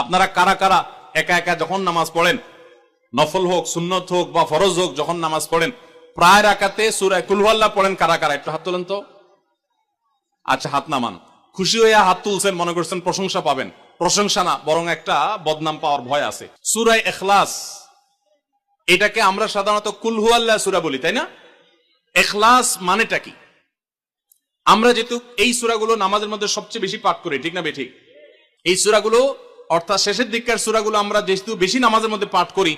আপনারা কারা কারা একা একা যখন নামাজ পড়েন, নফল হোক সুন্নত হোক বা ফরজ হোক, যখন নামাজ পড়েন প্রায় রাকাতে সূরা কুল হুয়াল্লাহ পড়েন কারা কারা? একটু হাত তোলেন তো। আচ্ছা, হাত নামান। খুশি হয়ে হাত তুলছেন, মনে করছেন প্রশংসা পাবেন। প্রশংসা না, বরং একটা বদনাম পাওয়ার ভয় আছে। সূরা ইখলাস, এটাকে আমরা সাধারণত কুল হুয়াল্লাহ সূরা বলি, তাই না? ইখলাস মানেটা কি? আমরা যেহেতু এই সূরাগুলো নামাজের মধ্যে সবচেয়ে বেশি পাঠ করি, ঠিক না বেঠিক? এই সূরাগুলো অর্থাৎ শেষের দিককার সূরাগুলো আমরা যেহেতু বেশি নামাজের মধ্যে পাঠ করি,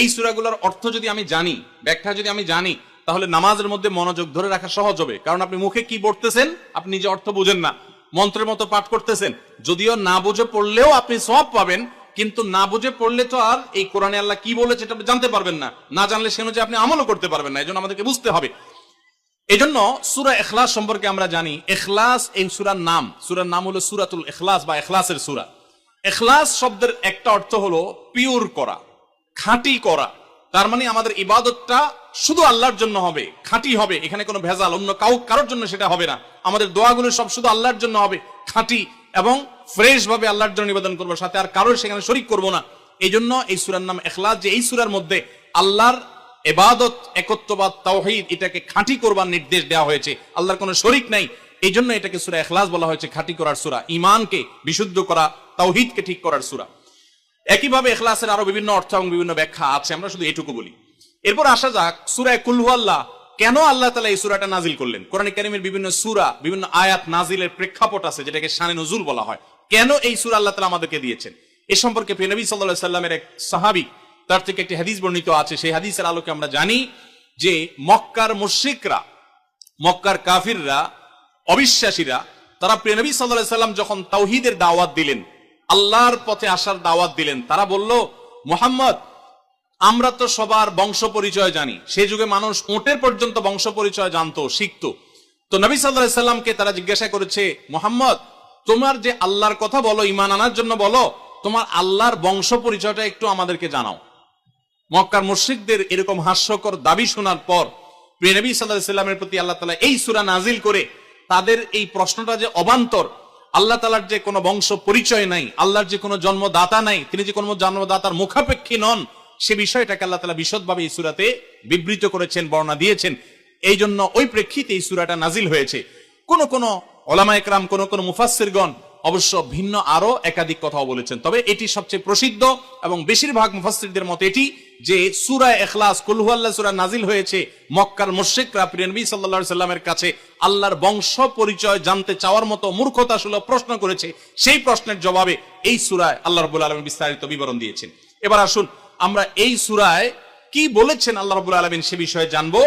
এই সূরাগুলোর অর্থ যদি আমি জানি, ব্যাখ্যা যদি আমি জানি, তাহলে নামাজের মধ্যে মনোযোগ ধরে রাখা সহজ হবে। কারণ আপনি মুখে কি পড়তেছেন আপনি নিজে অর্থ বুঝেন না, মন্ত্রের মতো পাঠ করতেছেন। যদিও না বুঝে পড়লেও আপনি সওয়াব পাবেন, কিন্তু না বুঝে পড়লে তো আর এই কোরআনে আল্লাহ কি বলেছে এটা জানতে পারবেন না। না জানলে সে অনুযায়ী আপনি আমলও করতে পারবেন না। এজন্য আমাদেরকে বুঝতে হবে। এজন্য সূরা ইখলাস সম্পর্কে আমরা জানি। ইখলাস এই সূরার নাম, সূরার নাম হলো সূরাতুল ইখলাস বা ইখলাসের সূরা। ইখলাস শব্দের একটা অর্থ হলো পিওর করা, খাঁটি করা। তার মানে আমাদের ইবাদতটা শুধু আল্লাহর জন্য হবে, খাঁটি হবে, এখানে কোনো ভেজাল অন্য কারোর জন্য সেটা হবে না। আমাদের দোয়াগুলো সব শুধু আল্লাহর জন্য হবে, খাঁটি এবং ফ্রেশ ভাবে আল্লাহর জন্য নিবেদন করবো, সাথে আর কারোর সেখানে শরীক করবো না। এই জন্য এই সূরার নাম ইখলাস, যে এই সূরার মধ্যে আল্লাহর ইবাদত, একত্ববাদ, তাওহীদ, এটাকে খাঁটি করবার নির্দেশ দেওয়া হয়েছে। আল্লাহর কোনো শরীক নাই, এই জন্য এটাকে সূরা ইখলাস বলা হয়েছে, খাঁটি করার সূরা, ঈমানকে বিশুদ্ধ করা, তাওহীদকে ঠিক করার সূরা। একইভাবে ইখলাসের আরো বিভিন্ন অর্থ এবং বিভিন্ন ব্যাখ্যা আছে, আমরা শুধু এটুকু বলি। এরপর আসা যাক সূরা কুল হুয়াল্লাহ। কেন আল্লাহ তাআলা এই সূরাটা নাজিল করলেন? কোরআন কারীমের বিভিন্ন সূরা, বিভিন্ন আয়াত নাজিলের প্রেক্ষাপট আছে, যেটাকে শানে নুজুল বলা হয়। কেন এই সূরা আল্লাহ তাআলা আমাদেরকে দিয়েছেন, এ সম্পর্কে প্রিয় নবী সাল্লাল্লাহু আলাইহি সাল্লামের এক সাহাবী, তার থেকে একটি হাদিস বর্ণিত আছে। সেই হাদিসের আলোকে আমরা জানি যে মক্কার মুশরিকরা, মক্কার কাফিররা, অবিশ্বাসীরা, তারা প্রিয় নবী সাল্লাল্লাহু আলাইহি সাল্লাম যখন তাওহীদের দাওয়াত দিলেন, আল্লাহর পথে আসার দাওয়াত দিলেন, তারা বলল, মুহাম্মদ, আমরা তো সবার বংশ পরিচয় জানি। সেই যুগে মানুষ উটের পর্যন্ত বংশ পরিচয় জানতো, শিখতো। তো নবী সাল্লাল্লাহু আলাইহি সাল্লামকে তারা জিজ্ঞাসা করেছে, মুহাম্মদ, তোমার যে আল্লাহর কথা বলো, ঈমান আনার জন্য বলো, তোমার আল্লাহর বংশ পরিচয়টা একটু আমাদেরকে জানাও। মক্কার মুশরিকদের এরকম হাস্যকর দাবি শোনার পর প্রিয় নবী সাল্লাল্লাহু আলাইহি সাল্লামের প্রতি আল্লাহ তাআলা এই সূরা নাজিল করে তাদের এই প্রশ্নটা যে অবান্তর, আল্লাহ তাআলার যে কোনো বংশ পরিচয় নাই, আল্লাহর যে কোনো জন্মদাতা নাই, তিনি যে কোনো জন্মদাতার মুখাপেক্ষী নন, সে বিষয়টাকে আল্লাহ তাআলা বিশদভাবে এই সূরাতে বিবৃত করেছেন, বর্ণনা দিয়েছেন। এই জন্য ওই প্রেক্ষিতে এই সূরাটা নাজিল হয়েছে। কোন উলামা ইকরাম, কোন মুফাসসিরগণ অবশ্য ভিন্ন আরো একাধিক কথাও বলেছেন, তবে এটি সবচেয়ে প্রসিদ্ধ এবং বেশিরভাগ মুফাসসিরদের মত এটি যে সূরা ইখলাস, কুল হুয়াল্লাহ সূরা নাজিল হয়েছে মক্কার মুশরিকরা প্রিয় নবী সাল্লাল্লাহু আলাইহি সাল্লামের কাছে আল্লাহর বংশ পরিচয় জানতে চাওয়ার মতো মূর্খতাসুলভ প্রশ্ন করেছে। সেই প্রশ্নের জবাবে এই সূরায় আল্লাহ রাব্বুল আলামিন বিস্তারিত বিবরণ দিয়েছেন। এবার আসুন আমরা এই সূরায় কি বলেছেন আল্লাহ রাব্বুল আলামিন সে বিষয়ে জানবো,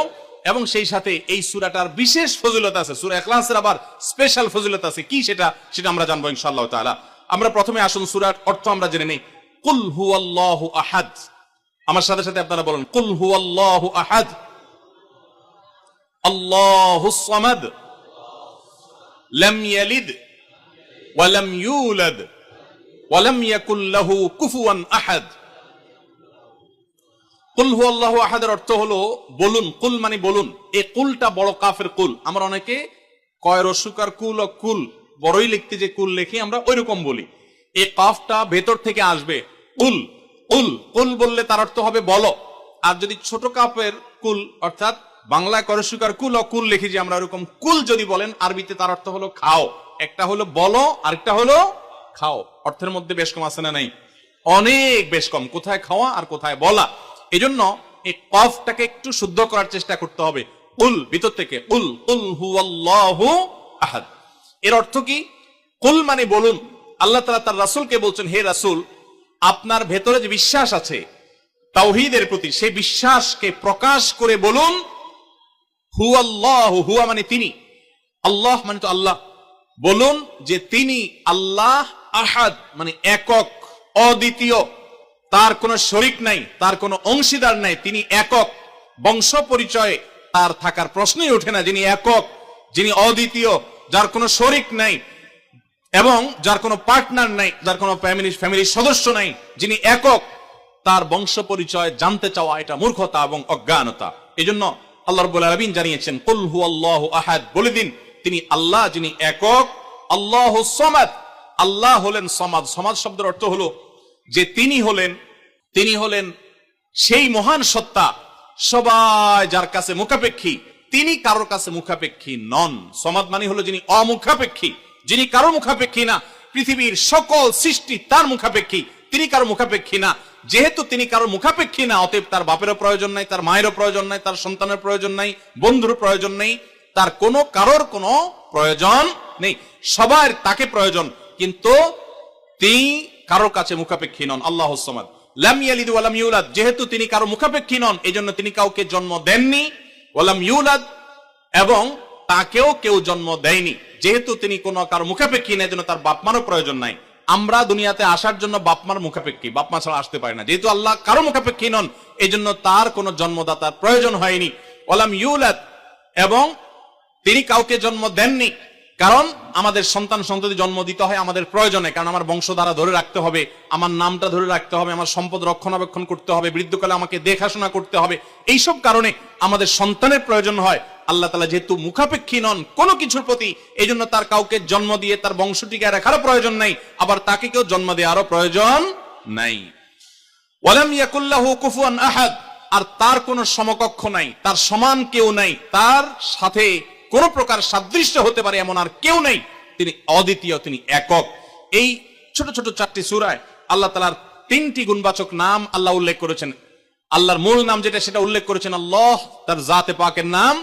এবং সেই সাথে এই সূরাটার বিশেষ ফজিলত আছে। সূরা ইখলাসের আবার স্পেশাল ফজিলত আছে, কি সেটা আমরা জানবো ইনশাআল্লাহ তাআলা। আমরা প্রথমে আসুন সূরার অর্থ আমরা জেনে নেই। কুল হুয়াল্লাহু আহাদ। আমার সাথে সাথে আপনারা বলুন, কুল হুয়াল্লাহু আহাদ, আল্লাহুস সামাদ, লাম ইয়ালিদ ওয়া লাম ইউলাদ ওয়া লাম ইয়াকুল লাহু কুফুয়ান আহাদ। কুল হুয়াল্লাহু আহাদের অর্থ হলো বলুন। কুল মানে বলুন। এই কুলটা বড় কাফের কুল। আমরা অনেকে কয় রস্যকার কুল ও কুল বড়ই লিখতে যে কুল লেখি আমরা ওই রকম বলি। এই কাফটা ভেতর থেকে আসবে। কুল কুল কুল বললে তার অর্থ হবে বলো। আর যদি ছোট কাফের কুল অর্থাৎ বাংলায় করস্যকার কুল ও কুল লিখি যে আমরা এরকম কুল যদি বলেন, আরবিতে তার অর্থ হলো খাও। একটা হলো বলো, আরেকটা হলো খাও। অর্থের মধ্যে বেশ কম আছে না নাই? অনেক বেশ কম। কোথায় খাওয়া আর কোথায় বলা। এজন্য এই কফটাকে একটু শুদ্ধ করার চেষ্টা করতে হবে। কুল ভিতর থেকে, কুল কুল হুয়াল্লাহু আহাদ। এর অর্থ কি? কুল মানে বলুন। আল্লাহ তাআলা তার রাসূলকে বলছেন, হে রাসূল, আপনার ভেতরে যে বিশ্বাস আছে তাওহীদের প্রতি, সেই বিশ্বাসকে প্রকাশ করে বলুন, হুয়াল্লাহু, হুয়া মানে তিনি, আল্লাহ মানে তো আল্লাহ, বলুন যে তিনি আল্লাহ, আহাদ মানে একক, অদ্বিতীয়, তার কোনো শরীক নাই, তার কোনো অংশীদার নাই, তিনি একক। বংশ পরিচয়ে তার থাকার প্রশ্নই ওঠে না। যিনি একক, যিনি অদ্বিতীয়, যার কোনো শরীক নাই এবং যার কোনো পার্টনার নাই, যার কোনো ফ্যামিলির সদস্য নাই, যিনি একক, তার বংশ পরিচয় জানতে চাওয়া এটা মূর্খতা এবং অজ্ঞানতা। এজন্য আল্লাহ রাব্বুল আলামিন জানিয়েছেন, কুল হুয়াল্লাহু আহাদ, বলে দিন তিনি আল্লাহ যিনি একক, আল্লাহুস সামাদ, আল্লাহ হলেন সমাদ। সমাদ শব্দের অর্থ হলো যে তিনি হলেন সেই মহান সত্তা, সবাই যার কাছে মুখাপেক্ষী, তিনি কারোর কাছে মুখাপেক্ষী নন। সমাদ মানে হলো যিনি অমুখাপেক্ষী, যিনি কারো মুখাপেক্ষী না। পৃথিবীর সকল সৃষ্টি তার মুখাপেক্ষী, তিনি কারো মুখাপেক্ষী না। যেহেতু তিনি কারো মুখাপেক্ষী না, অতএব তার বাপেরও প্রয়োজন নাই, তার মায়েরও প্রয়োজন নাই, তার সন্তানের প্রয়োজন নাই, বন্ধুর প্রয়োজন নেই, তার কারোর কোনো প্রয়োজন নেই। সবার তাকে প্রয়োজন, কিন্তু তিনি কারোর কাছে মুখাপেক্ষী নন। আল্লাহুস সামাদ লাম ইয়ালিদ ওয়া লাম ইউলাদ, যেহেতু তিনি কারো মুখাপেক্ষী নন, এজন্য তিনি কাউকে জন্ম দেননি। ওয়া লাম ইউলাদ, এবং তাকেও কেউ জন্ম দেয়নি। যেহেতু তিনি কারো মুখাপেক্ষী না, এজন্য তার বাপ মারও প্রয়োজন নাই। আমরা দুনিয়াতে আসার জন্য বাপ মার মুখাপেক্ষী, বাপ মা ছাড়া আসতে পারি না। যেহেতু আল্লাহ কারো মুখাপেক্ষী নন, এজন্য তার কোনো জন্মদাতার প্রয়োজন হয়নি। ওয়া লাম ইউলাদ, এবং তিনি কাউকে জন্ম দেননি। কারণ আমাদের সন্তান সন্ততি জন্ম দিতে হয় আমাদের প্রয়োজনে, কারণ আমার বংশধারা ধরে রাখতে হবে, আমার নামটা ধরে রাখতে হবে, আমার সম্পদ রক্ষণাবেক্ষণ করতে হবে, বৃদ্ধকালে আমাকে দেখাশোনা করতে হবে। এইসব কারণে আমাদের সন্তানের প্রয়োজন হয়। আল্লাহ তাআলা যেহেতু মুখাপেক্ষী নন কোনো কিছুর প্রতি, এই জন্য তার কাউকে জন্ম দিয়ে তার বংশটিকে রাখারও প্রয়োজন নাই, আবার তাকে কেউ জন্ম দেওয়ারও প্রয়োজন নাই। ওয়ালাম ইয়াকুল্লাহু কুফুয়ান আহাদ, আর তার কোনো সমকক্ষ নাই, তার সমান কেউ নাই, তার সাথে কোন প্রকার সাদৃশ্য হতে পারে এমন আর কেউ নেই। তিনি অদ্বিতীয়, তিনি একক। এই ছোট ছোট 4টি সূরায় আল্লাহ তাআলার 3টি গুণবাচক নাম আল্লাহ উল্লেখ করেছেন। আল্লাহর মূল নাম যেটা, সেটা উল্লেখ করেছেন আল্লাহ, তার জাতে পাকের নাম।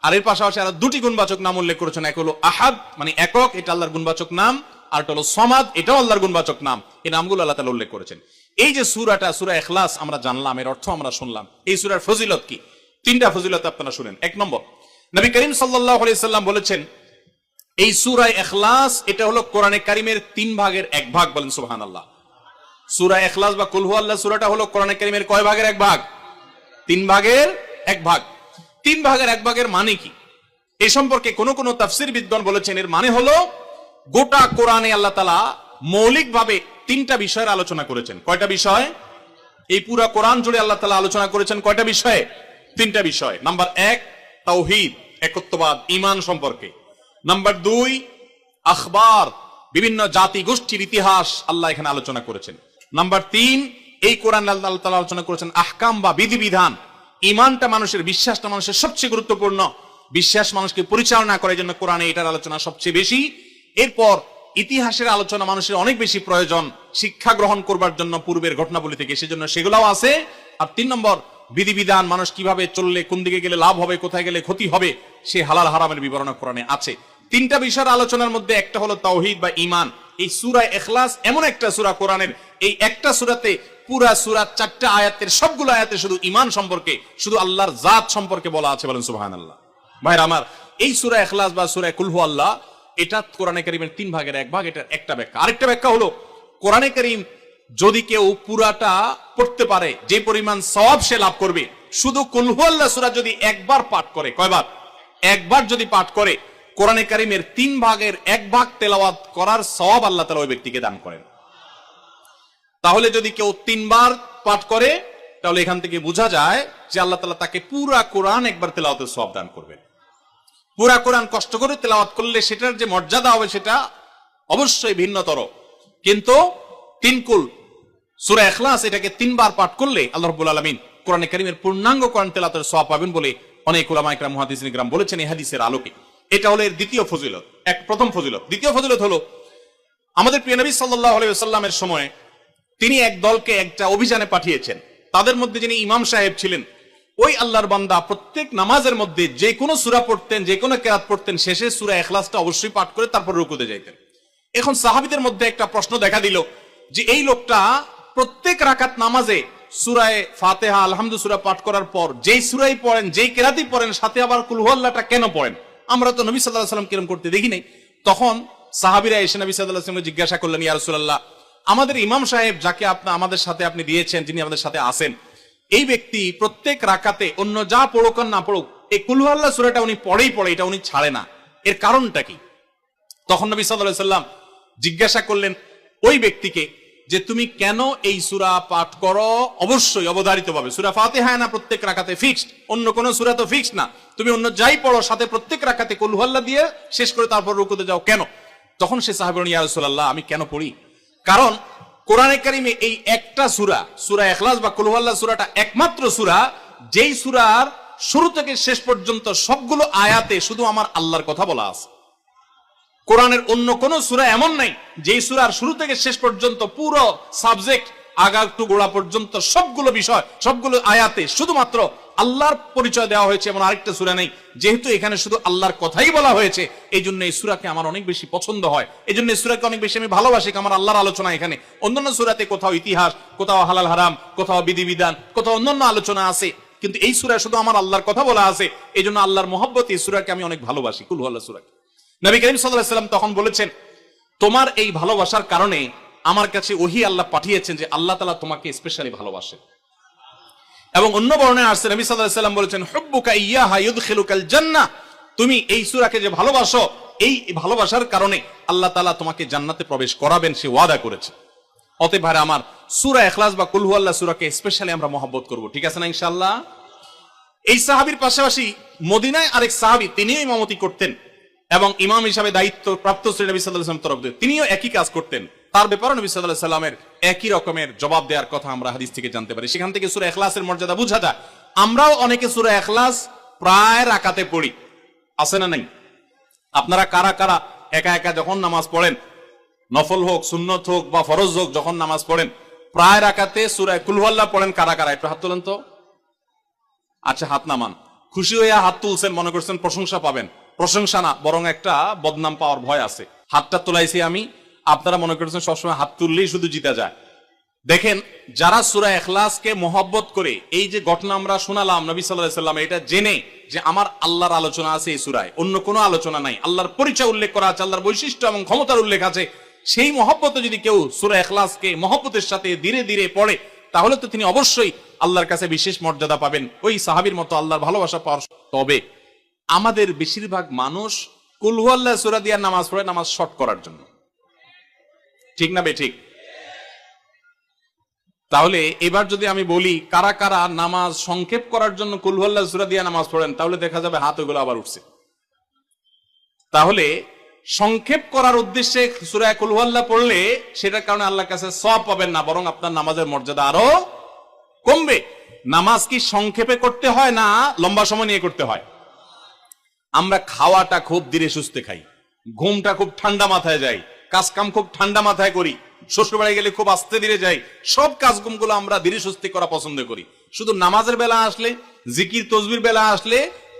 আর এর পাশাপাশি আরো 2টি গুণবাচক নাম উল্লেখ করেছেন। এক হলো আহাদ, মানে একক, এটা আল্লাহর গুণবাচক নাম। আর হলো সমাদ, এটাও আল্লাহর গুণবাচক নাম। এই নামগুলো আল্লাহ তাআলা উল্লেখ করেছেন। এই যে সূরাটা, সূরা ইখলাস আমরা জানলাম, এর অর্থ আমরা শুনলাম। এই সূরার ফজিলত কি? 3টা ফজিলত আপনারা শুনেন। 1 নম্বর, নবী করিম সাল্লাল্লাহু আলাইহি সাল্লাম বলেছেন, এই সূরা ইখলাস এটা হলো কোরআনে কারীমের 3 ভাগের 1 ভাগ। বলেন সুবহানাল্লাহ। সূরা ইখলাস বা কুল হুয়াল্লাহ সূরাটা হলো কোরআনে কারীমের কয় ভাগের 1 ভাগ? 3 ভাগের 1 ভাগ। 3 ভাগের 1 ভাগের মানে কি? এই সম্পর্কে কোন কোন তাফসীর বিদ্বান বলেছেন, এর মানে হলো গোটা কোরআনে আল্লাহ তাআলা মৌলিকভাবে 3টা বিষয়ের আলোচনা করেছেন। কয়টা বিষয়? এই পুরো কোরআন জুড়ে আল্লাহ তাআলা আলোচনা করেছেন কয়টা বিষয়ে? 3টা বিষয়। নাম্বার 1 তাওহীদ, একত্ববাদ, ঈমান সম্পর্কে। নাম্বার 2 আখবার, বিভিন্ন জাতি গোষ্ঠীর ইতিহাস আল্লাহ এখানে আলোচনা করেছেন। নাম্বার 3 এই কোরআন আল্লাহ তাআলা আলোচনা করেছেন আহকাম বা বিধিবিধান। ঈমানটা মানুষের, বিশ্বাসটা মানুষের সবচেয়ে গুরুত্বপূর্ণ। বিশ্বাস মানুষকে পরিচালনা করে, জন্য কোরআনে এটার আলোচনা সবচেয়ে বেশি। এরপর ইতিহাসের আলোচনা মানুষের অনেক বেশি প্রয়োজন শিক্ষা গ্রহণ করবার জন্য পূর্বের ঘটনাবলী থেকে, সেজন্য সেগুলোও আছে। আর 3 নম্বর বিধিবিধান, মানুষ কিভাবে চললে কোন দিকে গেলে লাভ হবে, কোথায় গেলে ক্ষতি হবে, সে হালাল হারামের বিবরণ কোরআনে আছে। 3টা বিষয়ের আলোচনার মধ্যে একটা হলো তাওহীদ বা ঈমান। এই সূরা ইখলাস এমন একটা সূরা কোরআনের, এই একটা সূরাতে পুরা সূরা 4টা আয়াতের সবগুলো আয়াতে শুধু ঈমান সম্পর্কে, শুধু আল্লাহর জাত সম্পর্কে বলা আছে। বলেন সুবহানাল্লাহ। ভাইরা আমার, এই সূরা ইখলাস বা সূরা কুল হুয়াল্লাহ এটা কোরআনে কারীমের 3 ভাগের 1 ভাগ। এটার একটা ব্যাখ্যা। আরেকটা ব্যাখ্যা হলো, কোরআনে কারীম যদি কেউ পুরাটা পড়তে পারে, যে পরিমাণ সওয়াব সে লাভ করবে। শুধু কুল হুয়াল্লাহ সূরা যদি একবার পাঠ করে, কয়বার? একবার যদি পাঠ করে, কোরআনে কারীমের 3 ভাগের 1 ভাগ তেলাওয়াত করার সওয়াব আল্লাহ তাআলা ওই ব্যক্তিকে দান করেন। তাহলে যদি কেউ 3 বার পাঠ করে, তাহলে এখান থেকে বোঝা যায় যে আল্লাহ তাআলা তাকে পুরা কোরআন একবার তেলাওয়াতের সওয়াব দান করবেন। পুরা কোরআন কষ্ট করে তেলাওয়াত করলে সেটার যে মর্যাদা হবে সেটা অবশ্যই ভিন্নতর। কিন্তু 3 কুল সূরা ইখলাস এটাকে 3 বার পাঠ করলে আল্লাহ রাব্বুল আলামিন কোরআনে কারীমের পূর্ণাঙ্গ কোরআন তেলাওয়াতের সওয়াব পাবেন বলে অনেক উলামা ইকরাম, মুহাদ্দিসিন ইকরাম বলেছেন এই হাদিসের আলোকে। এটা হলো এর দ্বিতীয় ফজিলত। প্রথম ফজিলত। দ্বিতীয় ফজিলত হলো, আমাদের প্রিয় নবী সাল্লাল্লাহু আলাইহি ওয়াসাল্লামের সময় তিনি এক দলকে একটা অভিযানে পাঠিয়েছেন। তাদের মধ্যে যিনি ইমাম সাহেব ছিলেন, ওই আল্লাহর বান্দা প্রত্যেক নামাজের মধ্যে যে কোনো সূরা পড়তেন, যে কোনো কিরাত পড়তেন, শেষে সূরা ইখলাসটা অবশ্যই পাঠ করে তারপর রুকুতে যাইতেন। এখন সাহাবীদের মধ্যে একটা প্রশ্ন দেখা দিল যে এই লোকটা প্রত্যেক রাকাত নামাজে সূরা ফাতিহা, আলহামদুলিল্লাহ সূরা পাঠ করার পর যেই সূরাই পড়েন, যেই কিরাতই পড়েন, সাথে আবার কুল হুয়াল্লাহটা কেন পড়েন? আমরা তো নবী সাল্লাল্লাহু আলাইহি ওয়াসাল্লাম কিরম করতে দেখি নাই। তখন সাহাবীরা এসে নবী সাল্লাল্লাহু আলাইহি ওয়াসাল্লামকে জিজ্ঞাসা করলেন, ইয়া রাসূলুল্লাহ, আমাদের ইমাম সাহেব যাকে আমাদের সাথে আপনি দিয়েছেন, যিনি আমাদের সাথে আছেন, এই ব্যক্তি প্রত্যেক রাকাতে অন্য যা পড়ুক আর না পড়ুক এই কুল হুয়াল্লাহ সূরাটা উনি পড়েই পড়ে, এটা উনি ছাড়ে না, এর কারণটা কি? তখন নবী সাল্লাল্লাহু আলাইহি ওয়াসাল্লাম জিজ্ঞাসা করলেন ওই ব্যক্তিকে যে তুমি কেন এই সূরা পাঠ করো? অবশ্যই অবধারিতভাবে সূরা ফাতিহা না প্রত্যেক রাকাতে ফিক্সড, অন্য কোন সূরা তো ফিক্সড না, তুমি অন্য যাই পড়ো সাথে প্রত্যেক রাকাতে কুল হুয়াল্লাহ দিয়ে শেষ করে তারপর রুকুতে যাও কেন? তখন সে সাহাবী বলেন, ইয়া রাসূলুল্লাহ, আমি কেন পড়ি? কারণ কোরআনে কারিমে এই একটা সূরা, সূরা ইখলাস বা কুল হুয়াল্লাহ সূরাটা একমাত্র সূরা যেই সূরার শুরু থেকে শেষ পর্যন্ত সবগুলো আয়াতে শুধু আমার আল্লাহর কথা বলা আছে। কোরআনের অন্য কোন সূরা এমন নাই যেই সূরার শুরু থেকে শেষ পর্যন্ত পুরো সাবজেক্ট আগা টু গোড়া পর্যন্ত সবগুলো বিষয় সবগুলো আয়াতে শুধুমাত্র আল্লাহর পরিচয় দেওয়া হয়েছে, এমন আরেকটা সূরা নেই। যেহেতু এখানে শুধু আল্লাহর কথাই বলা হয়েছে, এই জন্য এই সূরাকে আমার অনেক বেশি পছন্দ হয়, এই জন্য এই সূরাকে অনেক বেশি আমি ভালোবাসি। আমার আল্লাহর আলোচনা এখানে, অন্যান্য সূরাতে কোথাও ইতিহাস, কোথাও হালাল হারাম, কোথাও বিধিবিধান, কোথাও অন্যান্য আলোচনা আছে, কিন্তু এই সূরায় শুধু আমার আল্লাহর কথা বলা আছে। এই জন্য আল্লাহর মহব্বত এই সূরাকে আমি অনেক ভালোবাসি, কুল হুয়াল্লাহ সূরাকে। নবী করিম সাল্লাল্লাহু আলাইহি ওয়াসাল্লাম তখন বলেছেন, তোমার এই ভালোবাসার কারণে আমার কাছে ওহী আল্লাহ পাঠিয়েছেন যে আল্লাহ তাআলা তোমাকে স্পেশালি ভালোবাসেন। এবং অন্য বর্ণনায় আসছে নবী সাল্লাল্লাহু আলাইহি ওয়াসাল্লাম বলেছেন, হুব্বুকা ইয়্যাহা ইউদখিলুকাল জান্নাহ, তুমি এই সূরাকে যে ভালোবাসো, এই ভালোবাসার কারণে আল্লাহ তাআলা তোমাকে জান্নাতে প্রবেশ করাবেন, সে ওয়াদা করেছে। অতএব ভাইরা আমার, সূরা ইখলাস বা কুল হুয়াল্লাহ সূরাকে স্পেশালি আমরা মহব্বত করব, ঠিক আছে না ইনশাআল্লাহ? এই সাহাবীর পাশাপাশি মদিনায় আরেক সাহাবী, তিনিও ইমামতি করতেন এবং ইমাম হিসাবে দায়িত্ব প্রাপ্ত ছিলেন নবী সাল্লাল্লাহু আলাইহি ওয়াসাল্লাম তরফ থেকে, তিনিও একই কাজ করতেন। তার ব্যাপারে নবী সাল্লাল্লাহু আলাইহি ওয়াসাল্লামের একই রকমের জবাব দেওয়ার কথা আমরা হাদিস থেকে জানতে পারি। সেখান থেকে সূরা ইখলাসের মর্যাদা বোঝা যায়। আমরাও অনেকে সূরা ইখলাস প্রায় রাকাতে পড়ি, আছে না নাই? আপনারা কারা কারা একা একা যখন নামাজ পড়েন, নফল হোক, সুন্নত হোক বা ফরজ হোক, যখন নামাজ পড়েন প্রায় রাকাতে সূরা কুল হুয়াল্লাহ পড়েন? কারা কারা একটু হাত তোলেন তো। আচ্ছা, হাত নামান। খুশি হইয়া হাত তুলছেন, মনে করছেন প্রশংসা পাবেন। প্রশংসা না, বরং একটা বদনাম পাওয়ার ভয় আছে। হাতটা তোলাইছি আমি, আপনারা মনে করছেন সবসময় হাত তুললেই শুধু জিতা যায়। দেখেন, যারা সূরা ইখলাসকে মহব্বত করে, এই যে ঘটনা আমরা শোনালাম নবী সাল্লাল্লাহু আলাইহি ওয়াসাল্লাম, এটা জেনে যে আমার আল্লাহর আলোচনা আছে এই সূরায়, অন্য কোনো আলোচনা নাই, আল্লাহর পরিচয় উল্লেখ করা আছে, আল্লাহর বৈশিষ্ট্য এবং ক্ষমতার উল্লেখ আছে, সেই মহব্বতে যদি কেউ সূরা ইখলাসকে মহব্বতের সাথে ধীরে ধীরে পড়ে, তাহলে তো তিনি অবশ্যই আল্লাহর কাছে বিশেষ মর্যাদা পাবেন, ওই সাহাবীর মতো আল্লাহর ভালোবাসা পাওয়ার। তবে আমাদের বেশিরভাগ মানুষ কুল হুয়াল্লাহ সূরা দিয়ে নামাজ পড়ে নামাজ শর্ট করার জন্য, ঠিক না বেঠিক? তাহলে এবার যদি আমি বলি কারা কারা নামাজ সংক্ষেপ করার জন্য কুল হুয়াল্লাহ সূরা দিয়ে নামাজ পড়েন, তাহলে দেখা যাবে হাত ওগুলো আবার উঠছে। তাহলে সংক্ষেপ করার উদ্দেশ্যে সূরা কুল হুয়াল্লাহ পড়লে সেটার কারণে আল্লাহর কাছে সওয়াব পাবেন না, বরং আপনার নামাজের মর্যাদা আরো কমবে। নামাজ কি সংক্ষেপে করতে হয় না লম্বা সময় নিয়ে করতে হয়? আমরা খাওয়াটা খুব ধীরে সুস্থে খাই, ঘুমটা খুব ঠান্ডা মাথায় যায়, কাজ কাম খুব ঠান্ডা মাথায় করি, শ্বশুর বাড়ি গেলে খুব আস্তে ধীরে যাই, সব কাজগুলো আমরা ধীরে সুস্থে করা পছন্দ করি। শুধু নামাজের বেলা আসলে, জিকির তসবির বেলা আসলে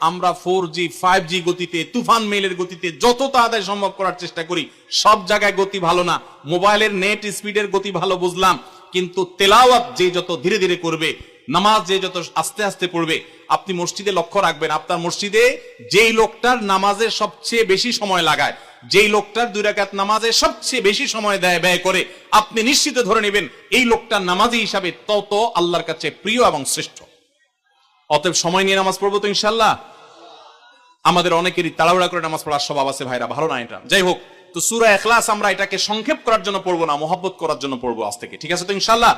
আমরা 4G 5G গতিতে, তুফান মেইলের গতিতে যত তাড়াতাড়ি সম্ভব করার চেষ্টা করি। সব জায়গায় গতি ভালো না, মোবাইলের নেট স্পিডের গতি ভালো বুঝলাম, কিন্তু তেলাওয়াত যে যত ধীরে ধীরে করবে, নামাজ যে যত আস্তে আস্তে পড়বে, আপনি মসজিদে লক্ষ্য রাখবেন, আপনার মসজিদে যেই লোকটার নামাজে সবচেয়ে বেশি সময় লাগায়, যেই লোকটার 2 রাকাত নামাজে সবচেয়ে বেশি সময় ব্যয় করে, আপনি নিশ্চিত ধরে নেবেন এই লোকটার নামাজি হিসাবে তত আল্লাহর কাছে প্রিয় এবং শ্রেষ্ঠ। অতএব সময় নিয়ে নামাজ পড়বো তো ইনশাআল্লাহ। আমাদের অনেকেরই তাড়াহুড়া করে নামাজ পড়ার স্বভাব আছে ভাইরা, ভালো না এটা। যাই হোক, তো সূরা ইখলাস আমরা এটাকে সংক্ষেপ করার জন্য পড়বো না, মহব্বত করার জন্য পড়বো আজ থেকে, ঠিক আছে তো ইনশাআল্লাহ।